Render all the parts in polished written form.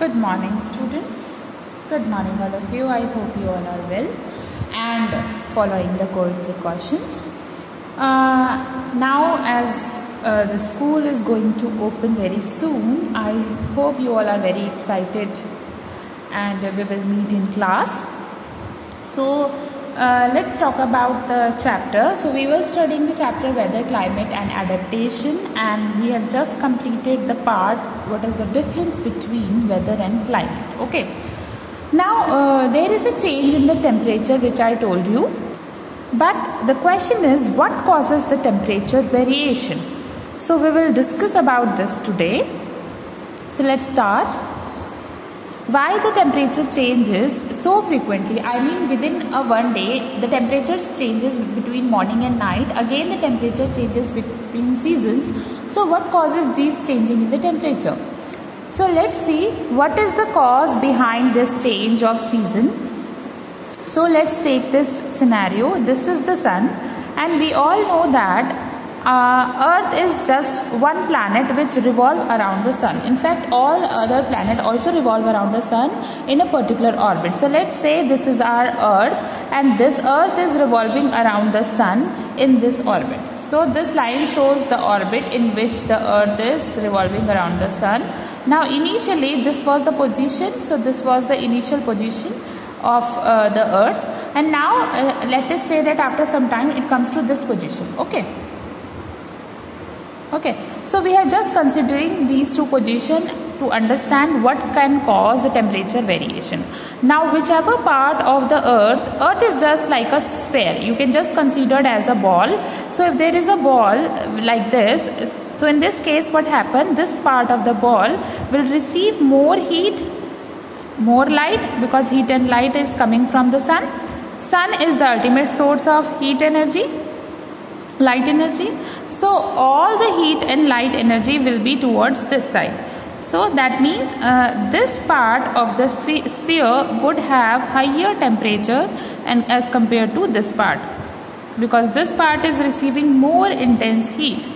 Good morning, students. Good morning, all of you. I hope you all are well and following the COVID precautions. Now, as the school is going to open very soon, I hope you all are very excited and we will meet in class. So, let's talk about the chapter. So we were studying the chapter weather, climate and adaptation, and we have just completed the part what is the difference between weather and climate. Okay, now there is a change in the temperature which I told you, but the question is what causes the temperature variation. So we will discuss about this today. So let's start. Why the temperature changes so frequently? I mean, within a one day, the temperature changes between morning and night. Again, the temperature changes between seasons. So, what causes these changing in the temperature? So, let's see what is the cause behind this change of season. So, let's take this scenario. This is the sun, and we all know that Earth is just one planet which revolves around the sun. In fact, all other planets also revolve around the sun in a particular orbit. So let's say this is our Earth, and this Earth is revolving around the sun in this orbit. So this line shows the orbit in which the Earth is revolving around the sun. Now initially this was the position. So this was the initial position of the Earth, and now let us say that after some time it comes to this position. Okay, so we are just considering these two positions to understand what can cause the temperature variation. Now, whichever part of the Earth is just like a sphere. You can just consider it as a ball. So, if there is a ball like this, so in this case, what happened? This part of the ball will receive more heat, more light, because heat and light is coming from the sun. Sun is the ultimate source of heat energy, light energy. So all the heat and light energy will be towards this side. So that means this part of the sphere would have higher temperature and as compared to this part, because this part is receiving more intense heat.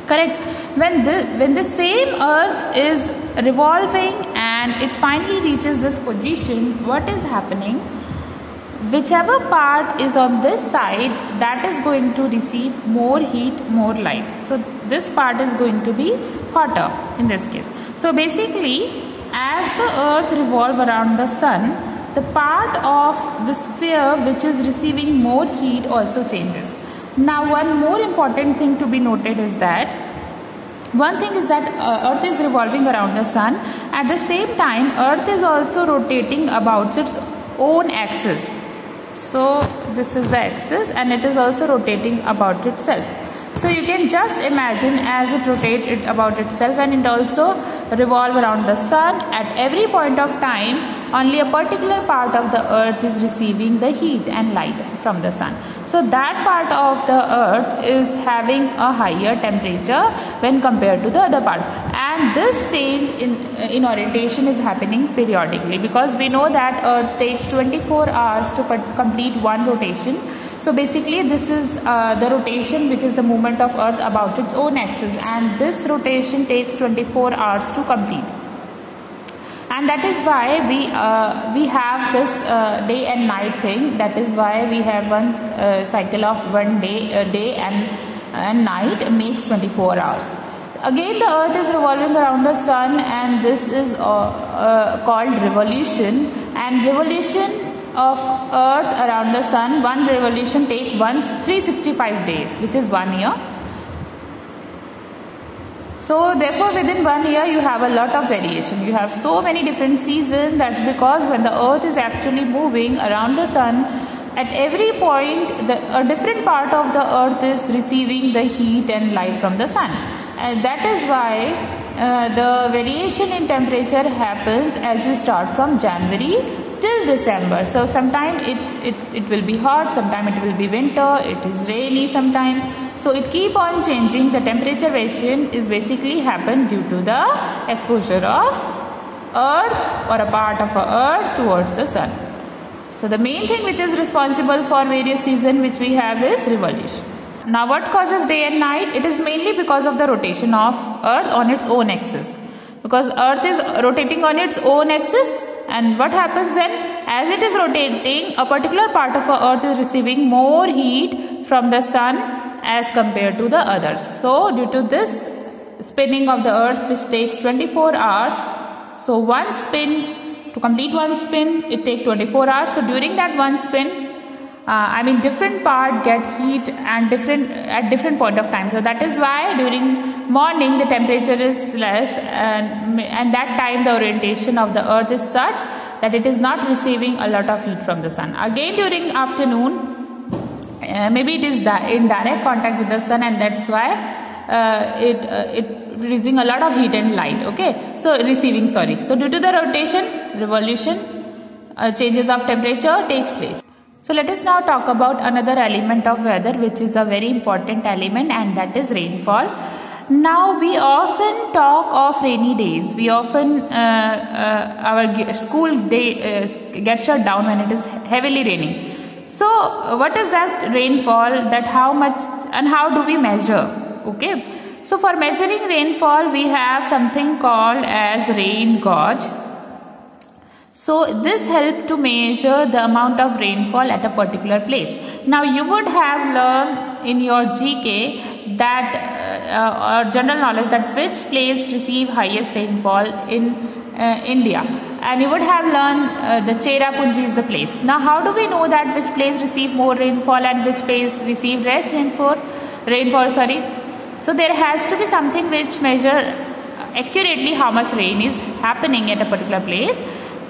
Correct. When the same Earth is revolving and it finally reaches this position, what is happening? Whichever part is on this side, that is going to receive more heat, more light. So this part is going to be hotter in this case. So basically, as the Earth revolves around the sun, the part of the sphere which is receiving more heat also changes. Now, one more important thing to be noted is that one thing is that Earth is revolving around the sun. At the same time, Earth is also rotating about its own axis. So this is the axis, and it is also rotating about itself. So you can just imagine as it rotates about itself, and it also revolves around the sun. At every point of time, only a particular part of the Earth is receiving the heat and light from the sun. So that part of the Earth is having a higher temperature when compared to the other part. And this change in orientation is happening periodically, because we know that Earth takes 24 hours to complete one rotation. So basically this is the rotation, which is the movement of Earth about its own axis, and this rotation takes 24 hours to complete. And that is why we have this day and night thing. That is why we have one cycle of one day and night makes 24 hours. Again, the Earth is revolving around the sun, and this is called revolution. And revolution of Earth around the sun, one revolution takes 365 days, which is 1 year. So therefore, within 1 year you have a lot of variation. You have so many different seasons. That's because when the Earth is actually moving around the sun, at every point a different part of the Earth is receiving the heat and light from the sun. And that is why the variation in temperature happens as you start from January till December. So sometime it will be hot, sometime it will be winter, it is rainy sometime. So it keep on changing. The temperature variation is basically happen due to the exposure of Earth or a part of Earth towards the sun. So the main thing which is responsible for various seasons which we have is revolution. Now what causes day and night? It is mainly because of the rotation of Earth on its own axis. because earth is rotating on its own axis, and what happens then, as it is rotating, a particular part of our earth is receiving more heat from the sun as compared to the others. So due to this spinning of the earth, which takes 24 hours, so one spin, to complete one spin, it takes 24 hours. So during that one spin, different part get heat and at different point of time. So that is why during morning the temperature is less, and that time the orientation of the earth is such that it is not receiving a lot of heat from the sun. Again during afternoon, maybe it is in direct contact with the sun, and that's why it releasing a lot of heat and light. Okay, so receiving, sorry. So due to the rotation, revolution, changes of temperature takes place. So let us now talk about another element of weather, which is a very important element, and that is rainfall. Now we often talk of rainy days. We often our school day gets shut down when it is heavily raining. So what is that rainfall? That how much and how do we measure? Okay. So for measuring rainfall, we have something called as rain gauge. So this helps to measure the amount of rainfall at a particular place. Now you would have learned in your GK that or general knowledge that which place receive highest rainfall in India, and you would have learned the Cherrapunji is the place. Now how do we know that which place receive more rainfall and which place receive less rainfall? So there has to be something which measure accurately how much rain is happening at a particular place.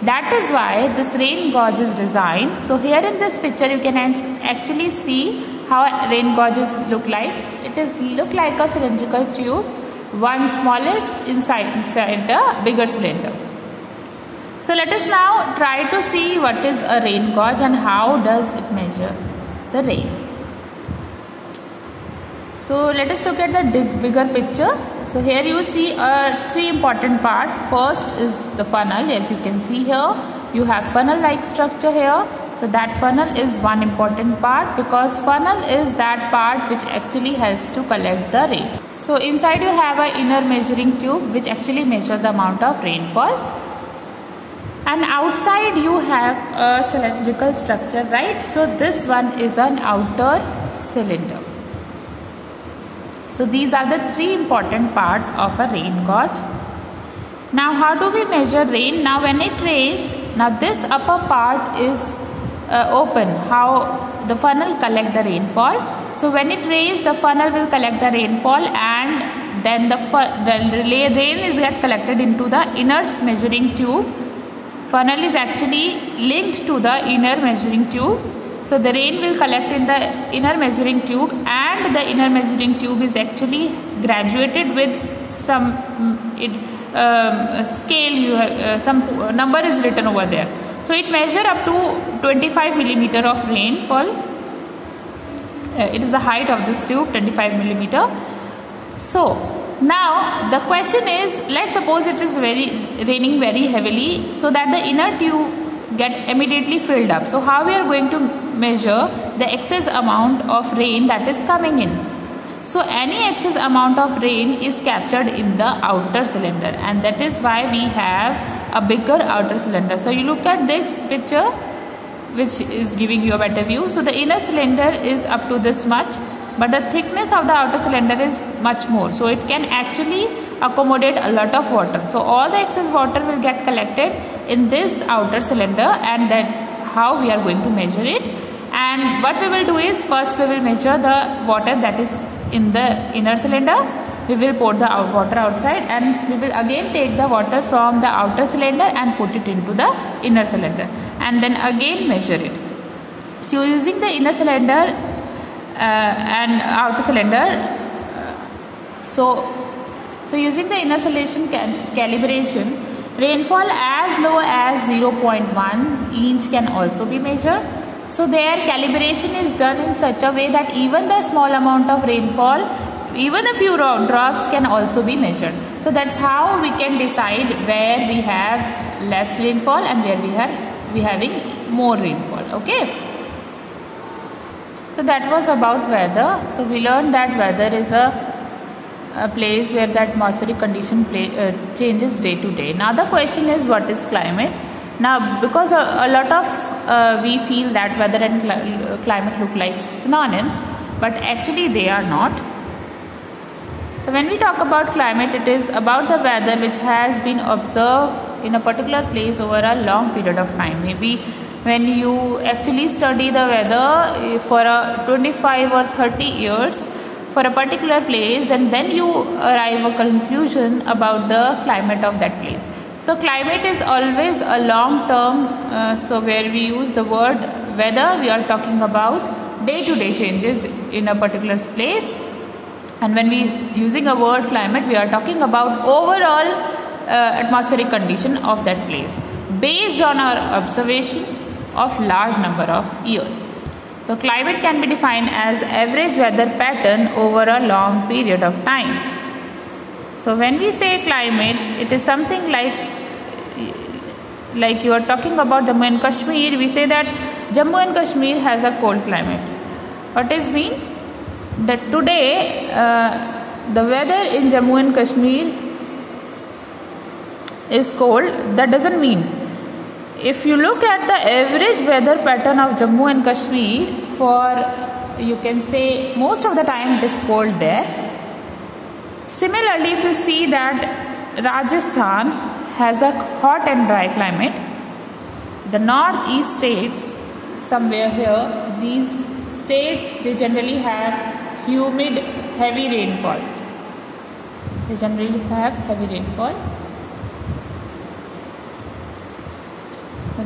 That is why this rain gauge is designed. So here in this picture you can actually see how rain gauges look like. It is look like a cylindrical tube, one smallest inside the bigger cylinder. So let us now try to see what is a rain gauge and how does it measure the rain. So let us look at the bigger picture. So here you see three important parts. First is the funnel. As you can see here, you have funnel like structure here. So that funnel is one important part, because funnel is that part which actually helps to collect the rain. So inside you have an inner measuring tube which actually measures the amount of rainfall. And outside you have a cylindrical structure, right? So this one is an outer cylinder. So these are the three important parts of a rain gauge. Now how do we measure rain? Now when it rains, now this upper part is open, how the funnel collect the rainfall. So when it rains, the funnel will collect the rainfall, and then the rain is get collected into the inner measuring tube. Funnel is actually linked to the inner measuring tube. So the rain will collect in the inner measuring tube, and the inner measuring tube is actually graduated with some scale. Some number is written over there. So it measures up to 25 millimeter of rainfall. It is the height of this tube, 25 millimeter. So now the question is, let's suppose it is raining very heavily, so that the inner tube get immediately filled up. So how we are going to measure the excess amount of rain that is coming in? So any excess amount of rain is captured in the outer cylinder, and that is why we have a bigger outer cylinder. So you look at this picture, which is giving you a better view. So the inner cylinder is up to this much, but the thickness of the outer cylinder is much more. So it can actually accommodate a lot of water. So all the excess water will get collected in this outer cylinder, and that's how we are going to measure it. And what we will do is, first we will measure the water that is in the inner cylinder. We will pour the water outside, and we will again take the water from the outer cylinder and put it into the inner cylinder, and then again measure it. So using the inner cylinder and outer cylinder, so using the inner cylinder calibration, rainfall as low as 0.1 inch can also be measured. So their calibration is done in such a way that even the small amount of rainfall, even a few drops, can also be measured. So that's how we can decide where we have less rainfall and where we having more rainfall. Okay. So that was about weather. So we learned that weather is a a place where the atmospheric condition changes day to day. Now the question is, what is climate? Now, because a lot of we feel that weather and climate look like synonyms, but actually they are not. So when we talk about climate, it is about the weather which has been observed in a particular place over a long period of time. Maybe when you actually study the weather for a 25 or 30 years for a particular place, and then you arrive a conclusion about the climate of that place. So climate is always a long term, so where we use the word weather, we are talking about day-to-day changes in a particular place. And when we using a word climate, we are talking about overall atmospheric condition of that place based on our observation of large number of years. So climate can be defined as average weather pattern over a long period of time. So when we say climate, it is something like you are talking about Jammu and Kashmir. We say that Jammu and Kashmir has a cold climate. What does mean? That today the weather in Jammu and Kashmir is cold. That doesn't mean, if you look at the average weather pattern of Jammu and Kashmir, for you can say most of the time it is cold there. Similarly, if you see that Rajasthan has a hot and dry climate, the northeast states somewhere here, these states, they generally have humid, heavy rainfall. They generally have heavy rainfall.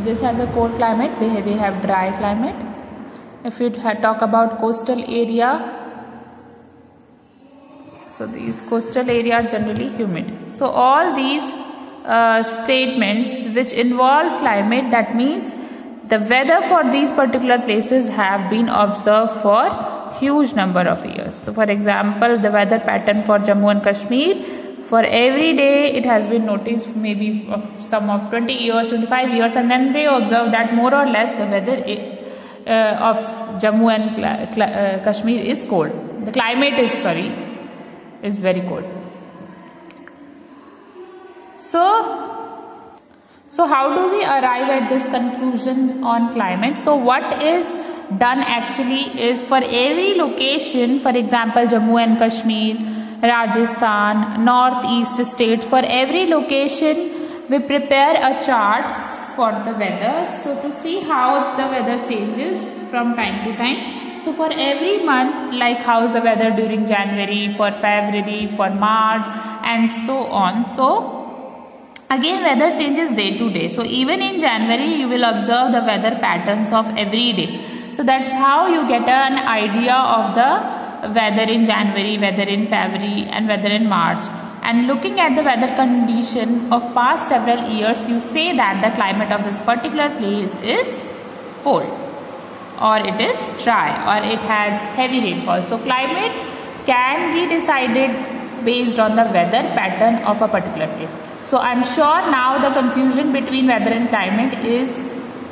This has a cold climate, they have dry climate. If you talk about coastal area, so these coastal areas are generally humid. So all these statements which involve climate, that means the weather for these particular places have been observed for huge number of years. So for example, the weather pattern for Jammu and Kashmir, for every day it has been noticed maybe of some of 20 years, 25 years, and then they observe that more or less the weather of Jammu and Kashmir is cold. The climate is very cold. So how do we arrive at this conclusion on climate? So what is done actually is, for every location, for example Jammu and Kashmir, Rajasthan, northeast states, for every location we prepare a chart for the weather, so to see how the weather changes from time to time. So for every month, like how is the weather during January, for February, for March, and so on. So again, weather changes day to day. So even in January, you will observe the weather patterns of every day. So that's how you get an idea of the weather in January, weather in February, and weather in March. And looking at the weather condition of past several years, you say that the climate of this particular place is cold, or it is dry, or it has heavy rainfall. So climate can be decided based on the weather pattern of a particular place. So I'm sure now the confusion between weather and climate is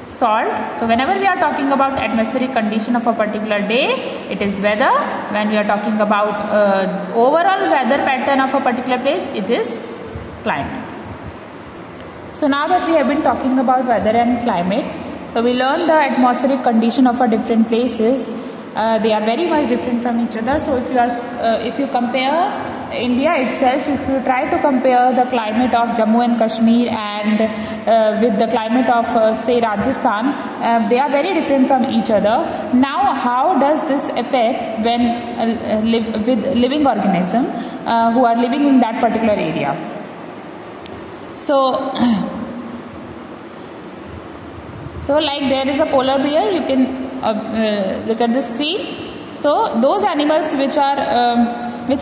solved. So whenever we are talking about atmospheric condition of a particular day, it is weather. When we are talking about overall weather pattern of a particular place, it is climate. So now that we have been talking about weather and climate, so we learned the atmospheric condition of a different places. They are very much different from each other. So if you compare India itself, if you try to compare the climate of Jammu and Kashmir and with the climate of say Rajasthan, they are very different from each other. Now how does this affect when with living organisms who are living in that particular area? So like there is a polar bear, you can look at the screen. So those animals which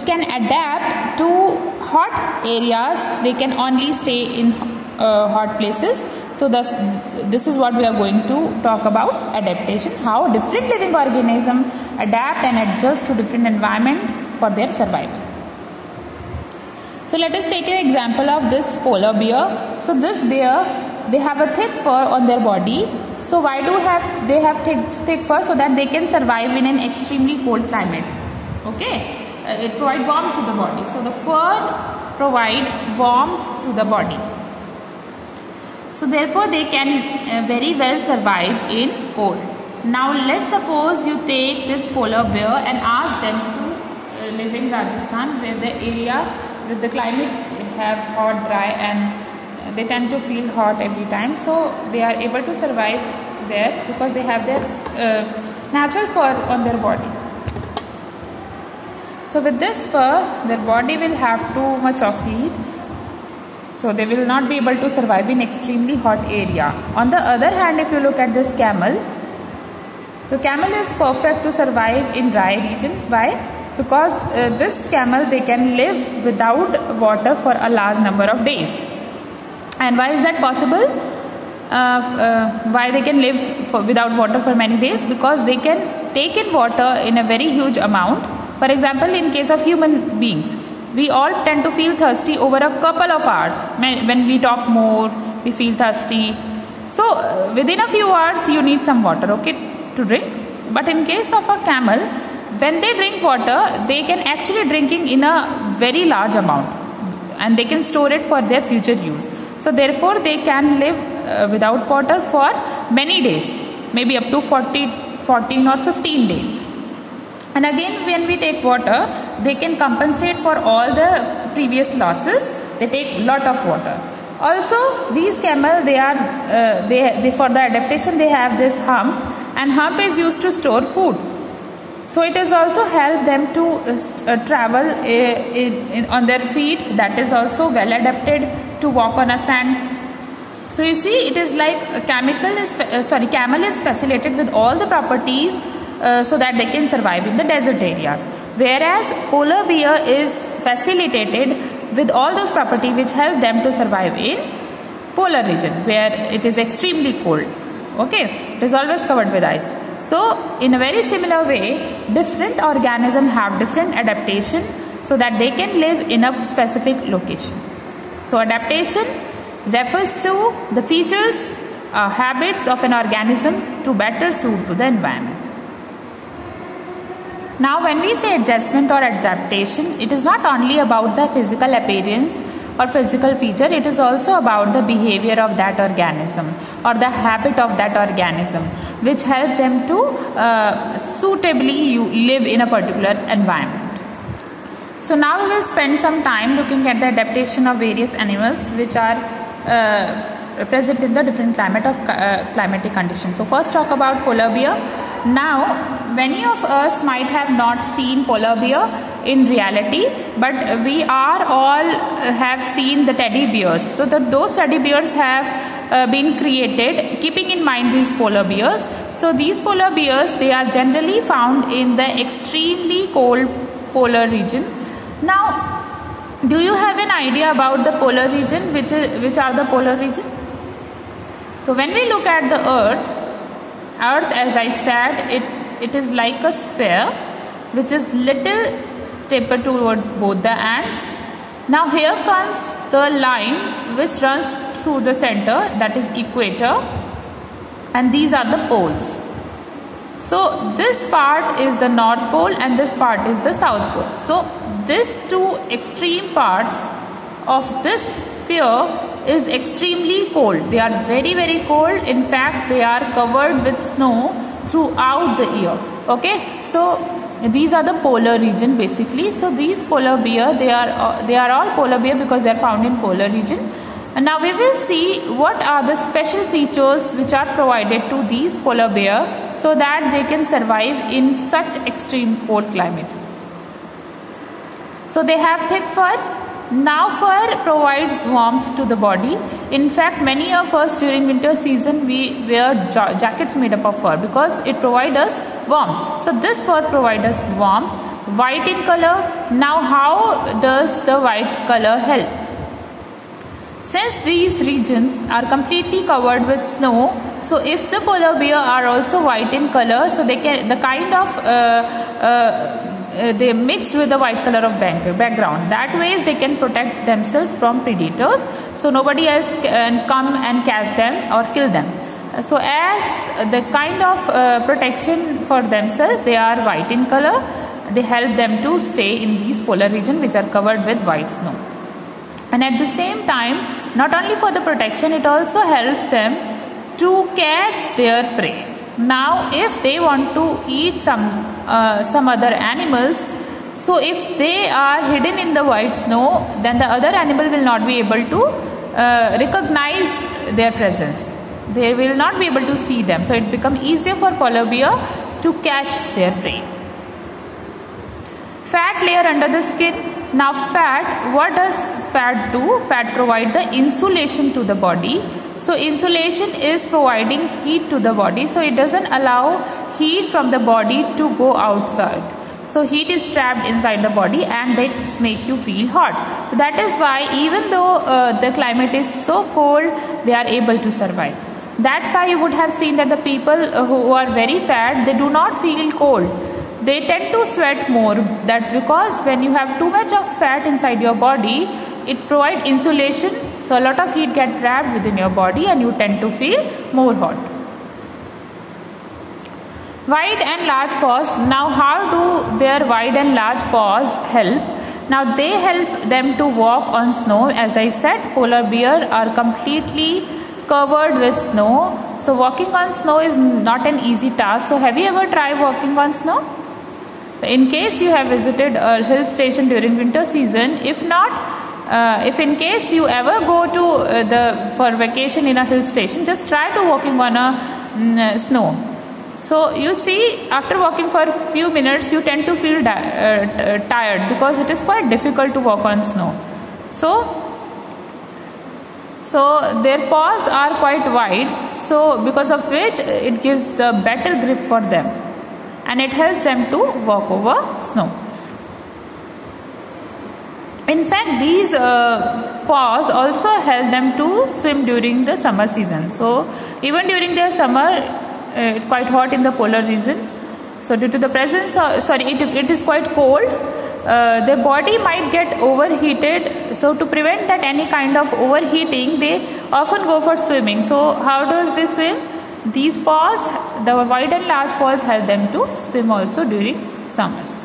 can adapt to hot areas, they can only stay in hot places. So this is what we are going to talk about, adaptation, how different living organisms adapt and adjust to different environment for their survival. So let us take an example of this polar bear. So this bear, they have a thick fur on their body. So why do they have thick fur? So that they can survive in an extremely cold climate. Okay. it provides warmth to the body. So the fur provide warmth to the body. So therefore they can very well survive in cold. Now let's suppose you take this polar bear and ask them to live in Rajasthan, where the area with the climate have hot, dry, and they tend to feel hot every time. So they are able to survive there because they have their natural fur on their body. So with this fur, their body will have too much of heat. So they will not be able to survive in extremely hot area. On the other hand, if you look at this camel, so camel is perfect to survive in dry regions. Why? Because this camel, they can live without water for a large number of days. And why is that possible? Why they can live without water for many days? Because they can take in water in a very huge amount. For example, in case of human beings, we all tend to feel thirsty over a couple of hours. When we talk more, we feel thirsty. So within a few hours, you need some water, okay, to drink. But in case of a camel, when they drink water, they can actually drinking in a very large amount, and they can store it for their future use. So therefore, they can live without water for many days, maybe up to 14 or 15 days. And again, when we take water, they can compensate for all the previous losses. They take lot of water. Also, these camel, they are for the adaptation, they have this hump, and hump is used to store food. So it has also helped them to travel on their feet. That is also well adapted to walk on a sand. So you see, it is like camel is facilitated with all the properties so that they can survive in the desert areas. Whereas polar bear is facilitated with all those properties which help them to survive in polar region, where it is extremely cold. Okay, it is always covered with ice. So in a very similar way, different organisms have different adaptation so that they can live in a specific location. So adaptation refers to the features, habits of an organism to better suit to the environment. Now when we say adjustment or adaptation, it is not only about the physical appearance or physical feature, it is also about the behavior of that organism or the habit of that organism, which help them to suitably live in a particular environment. So now we will spend some time looking at the adaptation of various animals which are present in the different climatic conditions. So first talk about polar bear. Now many of us might have not seen polar bear in reality, but we are all have seen the teddy bears. So those teddy bears have been created keeping in mind these polar bears. So these polar bears, they are generally found in the extremely cold polar region. Now, do you have an idea about the polar region? Which are the polar region? So when we look at the Earth, as I said, it is like a sphere which is little tapered towards both the ends. Now here comes the line which runs through the center, that is equator, and these are the poles. So this part is the North Pole and this part is the South Pole. So these two extreme parts of this sphere is extremely cold. They are very, very cold. In fact, they are covered with snow throughout the year. Okay, so these are the polar region basically. So these polar bear, they are all polar bear because they are found in polar region. And now we will see what are the special features which are provided to these polar bear so that they can survive in such extreme cold climate. So they have thick fur. Now fur provides warmth to the body. In fact, many of us during winter season we wear jackets made up of fur because it provides us warmth. So this fur provides us warmth. White in color. Now how does the white color help? Since these regions are completely covered with snow, so if the polar bear are also white in color, so they can they mix with the white color of background. That way they can protect themselves from predators, so nobody else can come and catch them or kill them. So as the kind of protection for themselves, they are white in color. they help them to stay in these polar regions which are covered with white snow. And at the same time, not only for the protection, it also helps them to catch their prey. Now if they want to eat some other animals, so if they are hidden in the white snow, then the other animal will not be able to recognize their presence. They will not be able to see them. So it becomes easier for polar bear to catch their prey. Fat layer under the skin. Now fat, what does fat do? Fat provide the insulation to the body. So insulation is providing heat to the body. So it doesn't allow heat from the body to go outside. So heat is trapped inside the body and that make you feel hot. So that is why even though the climate is so cold, they are able to survive. That's why you would have seen that the people who are very fat, they do not feel cold. They tend to sweat more. That's because when you have too much of fat inside your body, it provides insulation. So a lot of heat gets trapped within your body and you tend to feel more hot. Wide and large paws. Now how do their wide and large paws help? Now they help them to walk on snow. As I said, polar bear are completely covered with snow. So walking on snow is not an easy task. So have you ever tried walking on snow? In case you have visited a hill station during winter season, if not, if in case you ever go to for vacation in a hill station, just try to walking on a snow. So you see, after walking for a few minutes, you tend to feel tired because it is quite difficult to walk on snow. So their paws are quite wide, so because of which it gives the better grip for them and it helps them to walk over snow. In fact, these paws also help them to swim during the summer season. So even during their summer, it's quite hot in the polar region. So due to the presence of, it is quite cold. Their body might get overheated. So to prevent that any kind of overheating, they often go for swimming. So how does they swim? These paws, the wide and large paws, help them to swim also during summers.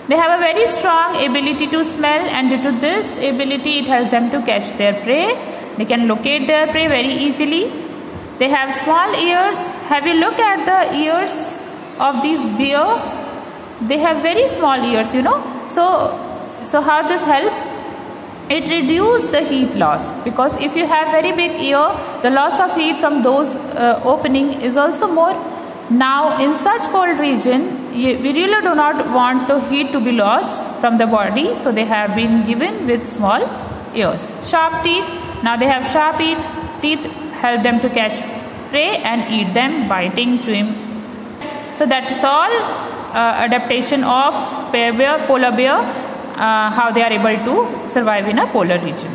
They have a very strong ability to smell, and due to this ability, it helps them to catch their prey. They can locate their prey very easily. They have small ears. Have you looked at the ears of these bear? They have very small ears, you know. So how this help? It reduces the heat loss, because if you have very big ear, the loss of heat from those opening is also more. Now in such cold region, we really do not want the heat to be lost from the body, so they have been given with small ears. Sharp teeth. Now they have sharp teeth, help them to catch prey and eat them, biting, chewing. So that is all adaptation of polar bear, how they are able to survive in a polar region.